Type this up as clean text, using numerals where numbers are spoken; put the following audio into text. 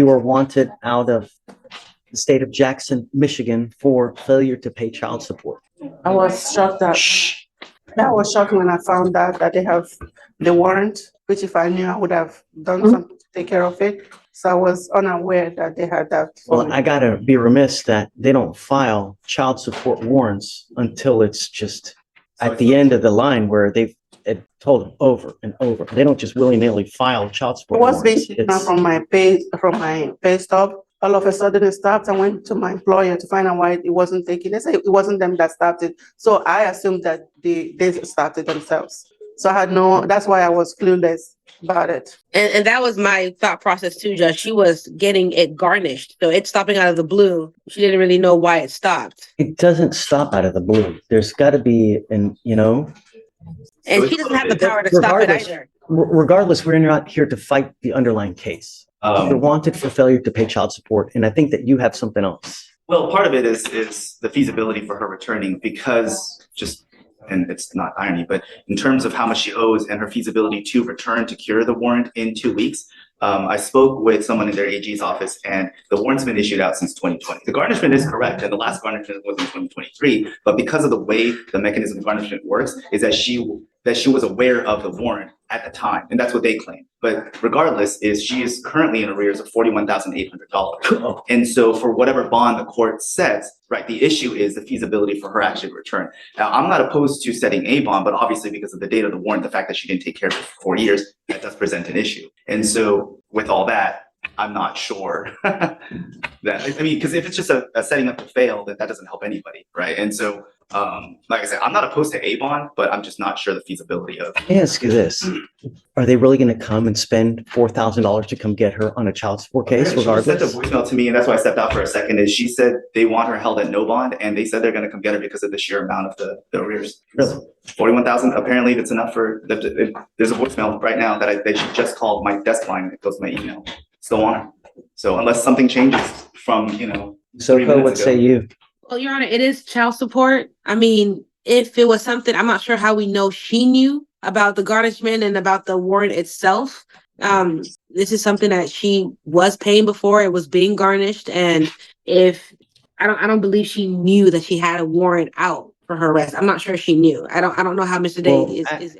You are wanted out of the state of Jackson, Michigan for failure to pay child support. I was shocked that I was shocked when I found out that they have the warrant, which if I knew I would have done something to take care of it. So I was unaware that they had that for Well, me. I gotta be remiss that they don't file child support warrants until it's just at the end of the line where they've told them over and over. They don't just willy-nilly file child It support was being warrants. taken out from my pay stub. All of a sudden it stopped. I went to my employer to find out why it wasn't taken. They said it wasn't them that started. So I assumed that they started themselves. So I had that's why I was clueless about it. And that was my thought process too, Judge. She was getting it garnished. So it's stopping out of the blue. She didn't really know why it stopped. It doesn't stop out of the blue. There's got to be And she doesn't have the power to stop it either. Regardless, we're not here to fight the underlying case. You're wanted for failure to pay child support, and I think that you have something else. Well, part of it is the feasibility for her returning because and it's not irony, but in terms of how much she owes and her feasibility to return to cure the warrant in 2 weeks, I spoke with someone in their AG's office and the warrant's been issued out since 2020. The garnishment is correct and the last garnishment was in 2023, but because of the way the mechanism of garnishment works is that she was aware of the warrant at the time, and that's what they claim. But regardless, she is currently in arrears of $41,800. And so for whatever bond the court sets, right, the issue is the feasibility for her actually to return. Now, I'm not opposed to setting a bond, but obviously because of the date of the warrant, the fact that she didn't take care of it for 4 years, that does present an issue. And so with all that, I'm not sure that, because if it's just a setting up to fail, that doesn't help anybody, right? And so, like I said, I'm not opposed to a bond, but I'm just not sure the feasibility of. Let me ask you this. Are they really going to come and spend $4,000 to come get her on a child support case regardless? She sent a voicemail to me, and that's why I stepped out for a second, is she said they want her held at no bond, and they said they're going to come get her because of the sheer amount of the arrears. Really? 41,000, apparently it's enough for, there's a voicemail right now that she just called my desk line, it goes to my email. Still on her. So unless something changes from, So what say you? Well, Your Honor, it is child support. I mean, if it was something, I'm not sure how we know she knew about the garnishment and about the warrant itself. This is something that she was paying before it was being garnished. And if I don't believe she knew that she had a warrant out for her arrest. I'm not sure she knew. I don't know how Mr. Day is